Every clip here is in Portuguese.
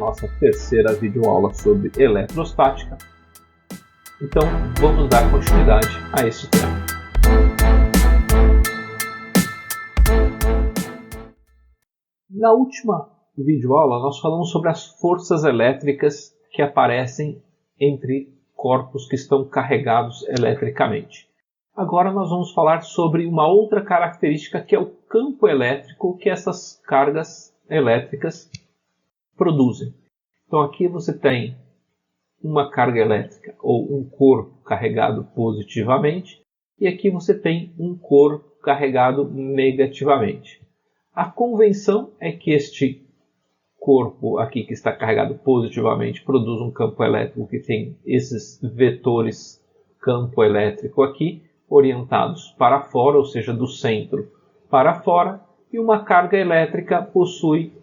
nossa terceira videoaula sobre eletrostática. Então, vamos dar continuidade a este tema. Na última videoaula, nós falamos sobre as forças elétricas que aparecem entre corpos que estão carregados eletricamente. Agora nós vamos falar sobre uma outra característica que é o campo elétrico que essas cargas elétricas produzem. Então aqui você tem uma carga elétrica ou um corpo carregado positivamente e aqui você tem um corpo carregado negativamente. A convenção é que este corpo aqui que está carregado positivamente produz um campo elétrico que tem esses vetores campo elétrico aqui orientados para fora, ou seja, do centro para fora, e uma carga elétrica possui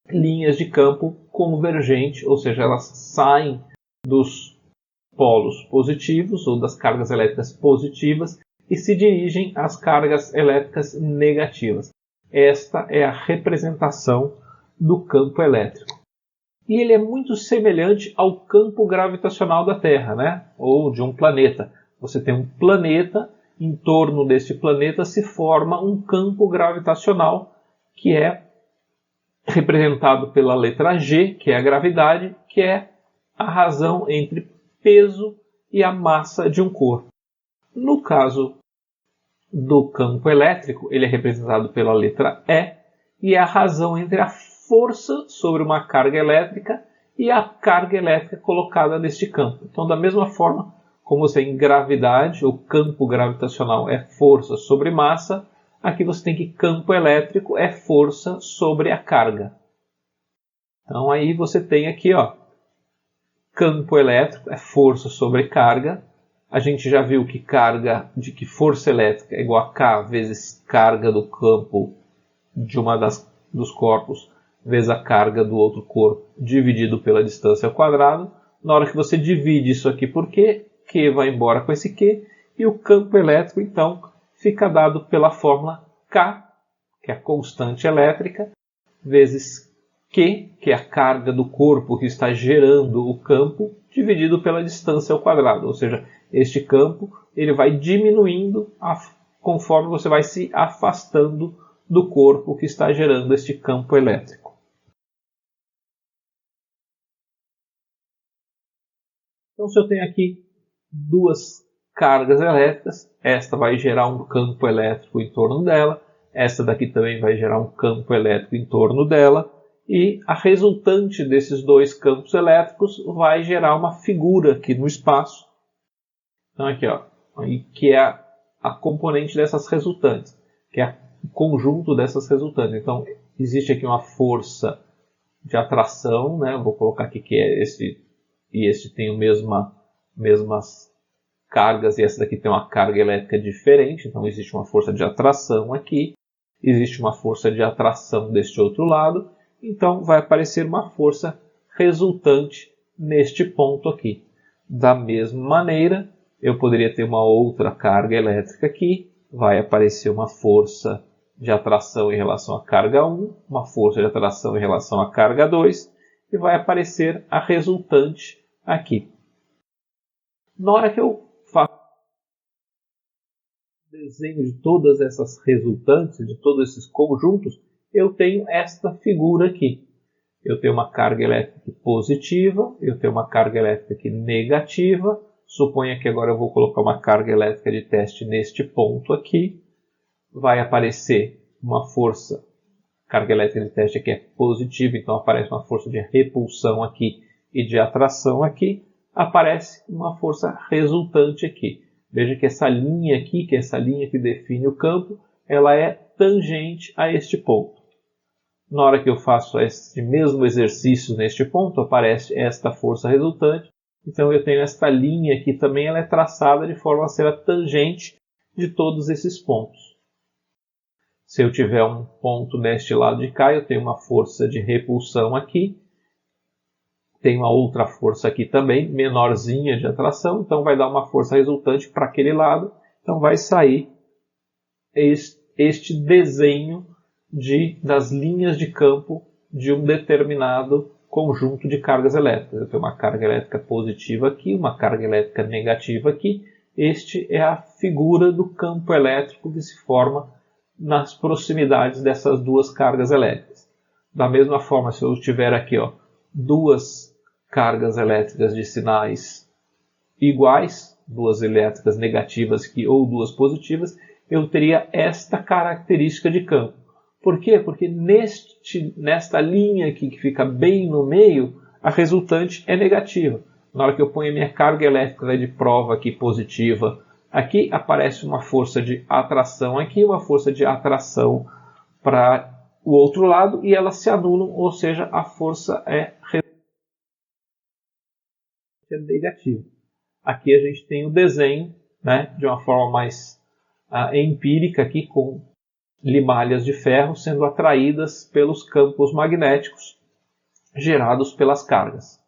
linhas de campo convergente, ou seja, elas saem dos polos positivos ou das cargas elétricas positivas e se dirigem às cargas elétricas negativas. Esta é a representação do campo elétrico. E ele é muito semelhante ao campo gravitacional da Terra, né? Ou de um planeta. Você tem um planeta, em torno deste planeta se forma um campo gravitacional que é representado pela letra G, que é a gravidade, que é a razão entre peso e a massa de um corpo. No caso do campo elétrico, ele é representado pela letra E é a razão entre a força sobre uma carga elétrica e a carga elétrica colocada neste campo. Então, da mesma forma como você tem gravidade, o campo gravitacional é força sobre massa, aqui você tem que campo elétrico é força sobre a carga. Então aí você tem aqui, campo elétrico é força sobre carga. A gente já viu que que força elétrica é igual a K vezes carga do campo de dos corpos vezes a carga do outro corpo dividido pela distância ao quadrado. Na hora que você divide isso aqui por Q vai embora com esse Q, e o campo elétrico, então, fica dado pela fórmula K, que é a constante elétrica, vezes Q, que é a carga do corpo que está gerando o campo, dividido pela distância ao quadrado. Ou seja, este campo ele vai diminuindo conforme você vai se afastando do corpo que está gerando este campo elétrico. Então, se eu tenho aqui duas cargas elétricas, esta vai gerar um campo elétrico em torno dela, esta daqui também vai gerar um campo elétrico em torno dela, e a resultante desses dois campos elétricos vai gerar uma figura aqui no espaço. Então aqui, que é a componente dessas resultantes, que é o conjunto dessas resultantes. Então existe aqui uma força de atração, né? Vou colocar aqui que é esse e este tem a mesmas cargas, e essa daqui tem uma carga elétrica diferente, então existe uma força de atração aqui, existe uma força de atração deste outro lado, então vai aparecer uma força resultante neste ponto aqui. Da mesma maneira, eu poderia ter uma outra carga elétrica aqui, vai aparecer uma força de atração em relação à carga 1, uma força de atração em relação à carga 2, e vai aparecer a resultante aqui. Na hora que eu faço o desenho de todas essas resultantes, de todos esses conjuntos, eu tenho esta figura aqui. Eu tenho uma carga elétrica positiva, eu tenho uma carga elétrica aqui negativa. Suponha que agora eu vou colocar uma carga elétrica de teste neste ponto aqui. Vai aparecer uma força, carga elétrica de teste aqui é positiva, então aparece uma força de repulsão aqui e de atração aqui. Aparece uma força resultante aqui. Veja que essa linha aqui, que é essa linha que define o campo, ela é tangente a este ponto. Na hora que eu faço este mesmo exercício neste ponto, aparece esta força resultante. Então eu tenho esta linha aqui também, ela é traçada de forma a ser a tangente de todos esses pontos. Se eu tiver um ponto neste lado de cá, eu tenho uma força de repulsão aqui. Tem uma outra força aqui também, menorzinha de atração, então vai dar uma força resultante para aquele lado. Então vai sair este desenho das linhas de campo de um determinado conjunto de cargas elétricas. Eu tenho uma carga elétrica positiva aqui, uma carga elétrica negativa aqui. Este é a figura do campo elétrico que se forma nas proximidades dessas duas cargas elétricas. Da mesma forma, se eu tiver aqui duas cargas elétricas de sinais iguais, duas elétricas negativas aqui ou duas positivas, eu teria esta característica de campo. Por quê? Porque nesta linha aqui que fica bem no meio, a resultante é negativa. Na hora que eu ponho a minha carga elétrica de prova aqui positiva, aqui aparece uma força de atração aqui, uma força de atração para o outro lado, e elas se anulam, ou seja, a força é negativa. Aqui a gente tem o desenho, né, de uma forma mais empírica, aqui com limalhas de ferro sendo atraídas pelos campos magnéticos gerados pelas cargas.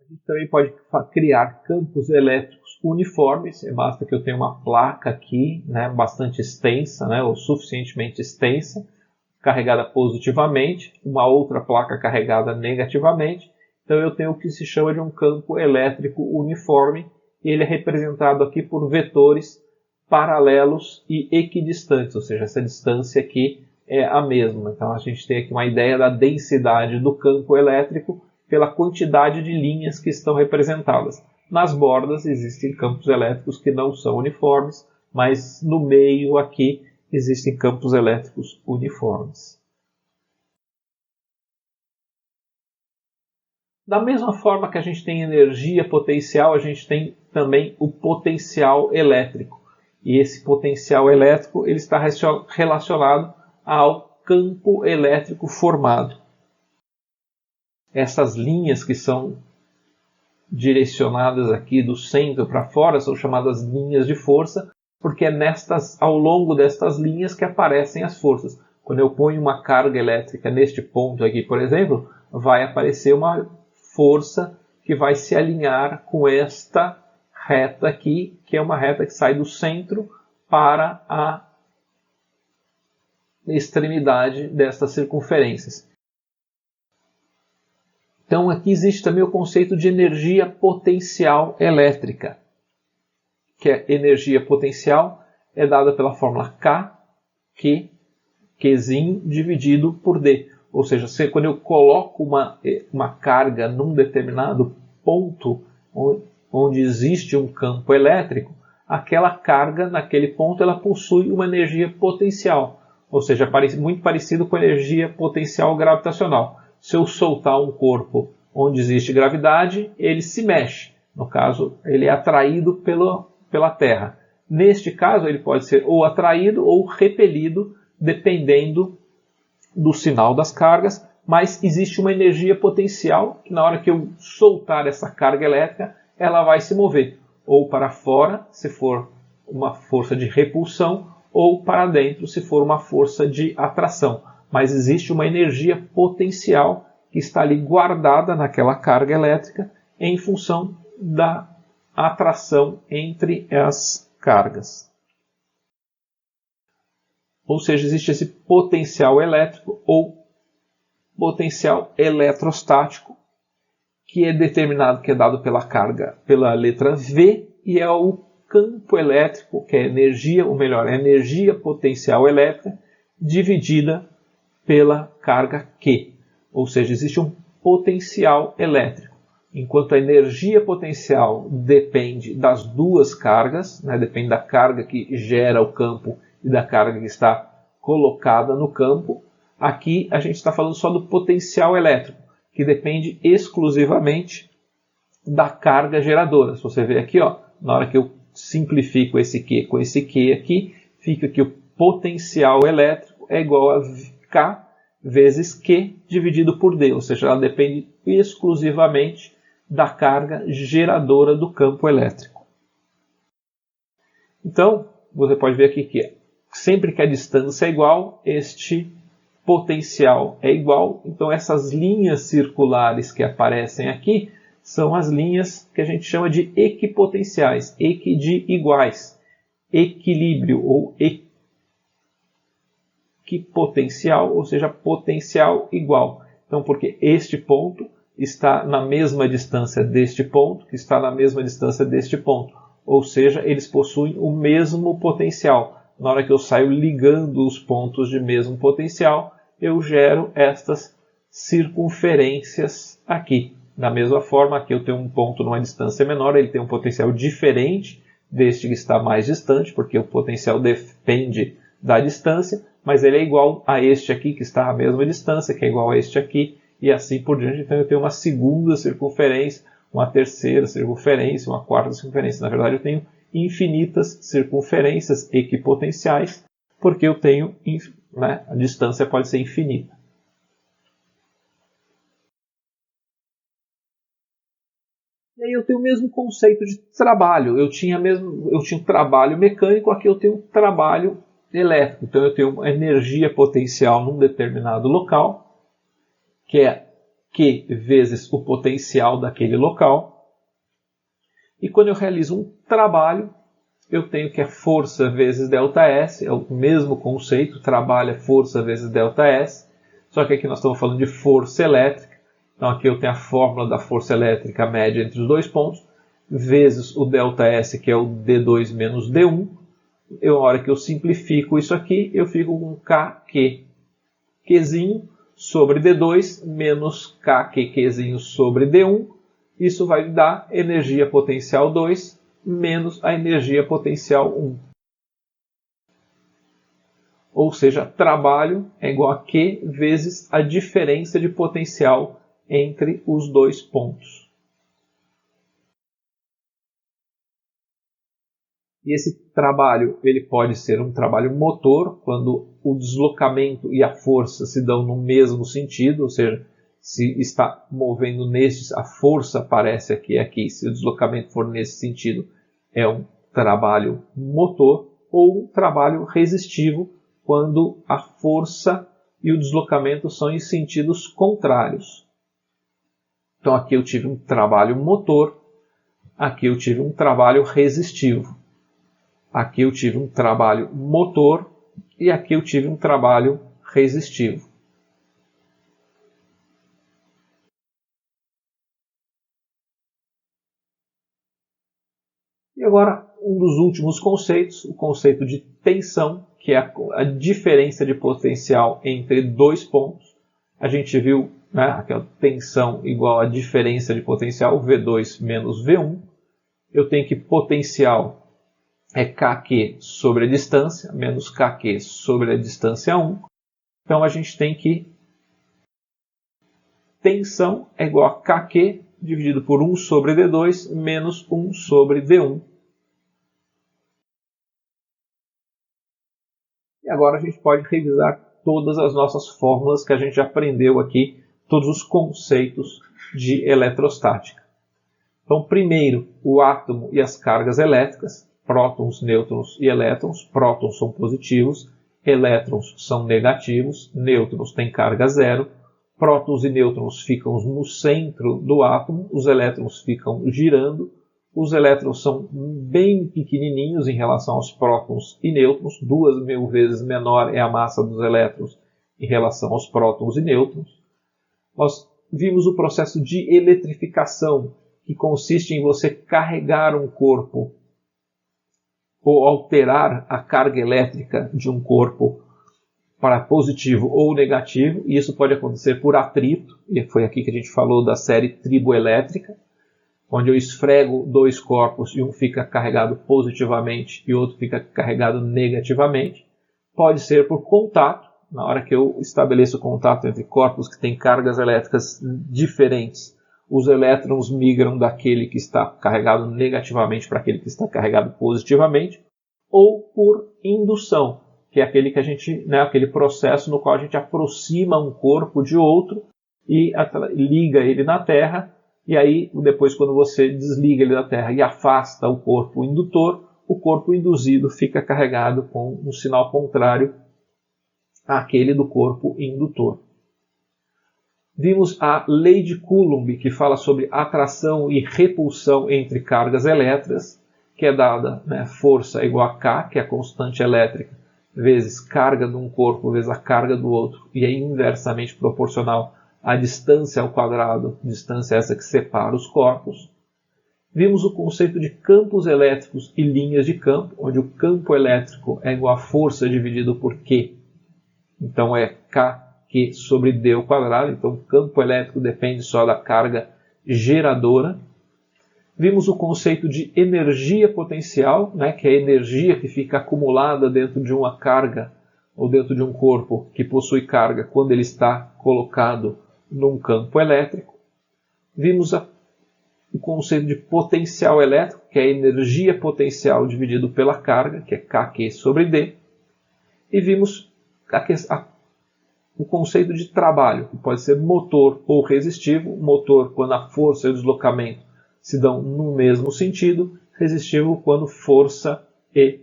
A gente também pode criar campos elétricos uniformes. Basta que eu tenha uma placa aqui, né, bastante extensa, né, ou suficientemente extensa, carregada positivamente, uma outra placa carregada negativamente. Então eu tenho o que se chama de um campo elétrico uniforme, e ele é representado aqui por vetores paralelos e equidistantes, ou seja, essa distância aqui é a mesma. Então a gente tem aqui uma ideia da densidade do campo elétrico pela quantidade de linhas que estão representadas. Nas bordas existem campos elétricos que não são uniformes, mas no meio aqui existem campos elétricos uniformes. Da mesma forma que a gente tem energia potencial, a gente tem também o potencial elétrico. E esse potencial elétrico ele está relacionado ao campo elétrico formado. Essas linhas que são direcionadas aqui do centro para fora são chamadas linhas de força, porque é ao longo destas linhas que aparecem as forças. Quando eu ponho uma carga elétrica neste ponto aqui, por exemplo, vai aparecer uma força que vai se alinhar com esta reta aqui, que é uma reta que sai do centro para a extremidade destas circunferências. Então aqui existe também o conceito de energia potencial elétrica, que a energia potencial é dada pela fórmula K, Qzinho dividido por D. Ou seja, quando eu coloco uma carga num determinado ponto onde existe um campo elétrico, aquela carga naquele ponto ela possui uma energia potencial. Ou seja, muito parecido com a energia potencial gravitacional. Se eu soltar um corpo onde existe gravidade, ele se mexe. No caso, ele é atraído pela Terra. Neste caso, ele pode ser ou atraído ou repelido, dependendo do sinal das cargas, mas existe uma energia potencial que na hora que eu soltar essa carga elétrica, ela vai se mover, ou para fora, se for uma força de repulsão, ou para dentro, se for uma força de atração. Mas existe uma energia potencial que está ali guardada naquela carga elétrica em função da atração entre as cargas. Ou seja, existe esse potencial elétrico ou potencial eletrostático, que é determinado, que é dado pela carga, pela letra V, e é o campo elétrico, que é energia, ou melhor, a energia potencial elétrica, dividida pela carga Q. Ou seja, existe um potencial elétrico. Enquanto a energia potencial depende das duas cargas, né, depende da carga que gera o campo e da carga que está colocada no campo, aqui a gente está falando só do potencial elétrico, que depende exclusivamente da carga geradora. Se você ver aqui, na hora que eu simplifico esse Q com esse Q aqui, fica que o potencial elétrico é igual a K vezes Q dividido por D, ou seja, ela depende exclusivamente da carga geradora do campo elétrico. Então, você pode ver aqui que sempre que a distância é igual, este potencial é igual. Então, essas linhas circulares que aparecem aqui são as linhas que a gente chama de equipotenciais, equi de iguais, equilíbrio ou equipotencial, ou seja, potencial igual. Então, porque este ponto está na mesma distância deste ponto, que está na mesma distância deste ponto. Ou seja, eles possuem o mesmo potencial. Na hora que eu saio ligando os pontos de mesmo potencial, eu gero estas circunferências aqui. Da mesma forma, aqui eu tenho um ponto numa distância menor, ele tem um potencial diferente deste que está mais distante, porque o potencial depende da distância, mas ele é igual a este aqui, que está à mesma distância, que é igual a este aqui, e assim por diante. Então eu tenho uma segunda circunferência, uma terceira circunferência, uma quarta circunferência. Na verdade, eu tenho infinitas circunferências equipotenciais, porque eu tenho, né, a distância pode ser infinita. E aí eu tenho o mesmo conceito de trabalho. Eu tinha um trabalho mecânico, aqui eu tenho um trabalho elétrico. Então eu tenho uma energia potencial num determinado local, que é Q vezes o potencial daquele local. E quando eu realizo um trabalho, eu tenho que é força vezes ΔS, é o mesmo conceito, trabalho é força vezes ΔS, só que aqui nós estamos falando de força elétrica. Então aqui eu tenho a fórmula da força elétrica média entre os dois pontos, vezes o ΔS, que é o D2 menos D1. Na hora que eu simplifico isso aqui, eu fico com KQ, Qzinho sobre D2 menos KQQzinho sobre D1. Isso vai me dar energia potencial 2 menos a energia potencial 1. Ou seja, trabalho é igual a Q vezes a diferença de potencial entre os dois pontos. E esse trabalho ele pode ser um trabalho motor, quando o deslocamento e a força se dão no mesmo sentido, ou seja, se está movendo neste, a força aparece aqui, se o deslocamento for nesse sentido, é um trabalho motor, ou um trabalho resistivo, quando a força e o deslocamento são em sentidos contrários. Então aqui eu tive um trabalho motor, aqui eu tive um trabalho resistivo. Aqui eu tive um trabalho motor e aqui eu tive um trabalho resistivo. E agora, um dos últimos conceitos, o conceito de tensão, que é a diferença de potencial entre dois pontos. A gente viu, né, aquela tensão igual a diferença de potencial, V2 menos V1. Eu tenho que potencial é KQ sobre a distância, menos KQ sobre a distância 1. Então a gente tem que tensão é igual a KQ dividido por 1 sobre D2 menos 1 sobre D1. E agora a gente pode revisar todas as nossas fórmulas que a gente já aprendeu aqui, todos os conceitos de eletrostática. Então, primeiro, o átomo e as cargas elétricas, prótons, nêutrons e elétrons. Prótons são positivos, elétrons são negativos, nêutrons têm carga zero. Prótons e nêutrons ficam no centro do átomo, os elétrons ficam girando. Os elétrons são bem pequenininhos em relação aos prótons e nêutrons, 2.000 vezes menor é a massa dos elétrons em relação aos prótons e nêutrons. Nós vimos o processo de eletrificação, que consiste em você carregar um corpo ou alterar a carga elétrica de um corpo para positivo ou negativo, e isso pode acontecer por atrito, e foi aqui que a gente falou da série triboelétrica, onde eu esfrego dois corpos e um fica carregado positivamente e o outro fica carregado negativamente. Pode ser por contato, na hora que eu estabeleço contato entre corpos que têm cargas elétricas diferentes, os elétrons migram daquele que está carregado negativamente para aquele que está carregado positivamente, ou por indução, que é aquele que a gente, né, aquele processo no qual a gente aproxima um corpo de outro e liga ele na Terra. E aí, depois, quando você desliga ele da Terra e afasta o corpo indutor, o corpo induzido fica carregado com um sinal contrário àquele do corpo indutor. Vimos a lei de Coulomb, que fala sobre atração e repulsão entre cargas elétricas, que é dada, né, força igual a K, que é a constante elétrica, vezes carga de um corpo vezes a carga do outro, e é inversamente proporcional à distância ao quadrado, distância essa que separa os corpos. Vimos o conceito de campos elétricos e linhas de campo, onde o campo elétrico é igual a força dividido por Q. Então é KQ sobre D ao quadrado, então o campo elétrico depende só da carga geradora. Vimos o conceito de energia potencial, né, que é a energia que fica acumulada dentro de uma carga ou dentro de um corpo que possui carga quando ele está colocado num campo elétrico. Vimos o conceito de potencial elétrico, que é a energia potencial dividido pela carga, que é KQ sobre D. E vimos o conceito de trabalho, que pode ser motor ou resistivo. Motor quando a força e o deslocamento se dão no mesmo sentido, resistivo quando força e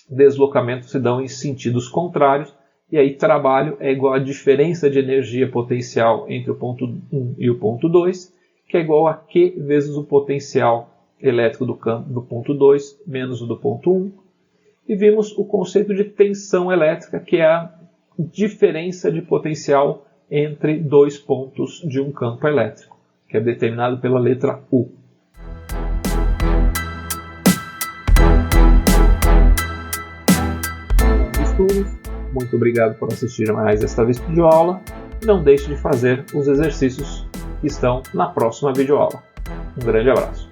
deslocamento se dão em sentidos contrários. E aí trabalho é igual à diferença de energia potencial entre o ponto 1 e o ponto 2, que é igual a Q vezes o potencial elétrico do campo do ponto 2 menos o do ponto 1. E vimos o conceito de tensão elétrica, que é a diferença de potencial entre dois pontos de um campo elétrico, que é determinado pela letra U. Muito obrigado por assistir a mais esta videoaula. Não deixe de fazer os exercícios que estão na próxima videoaula. Um grande abraço.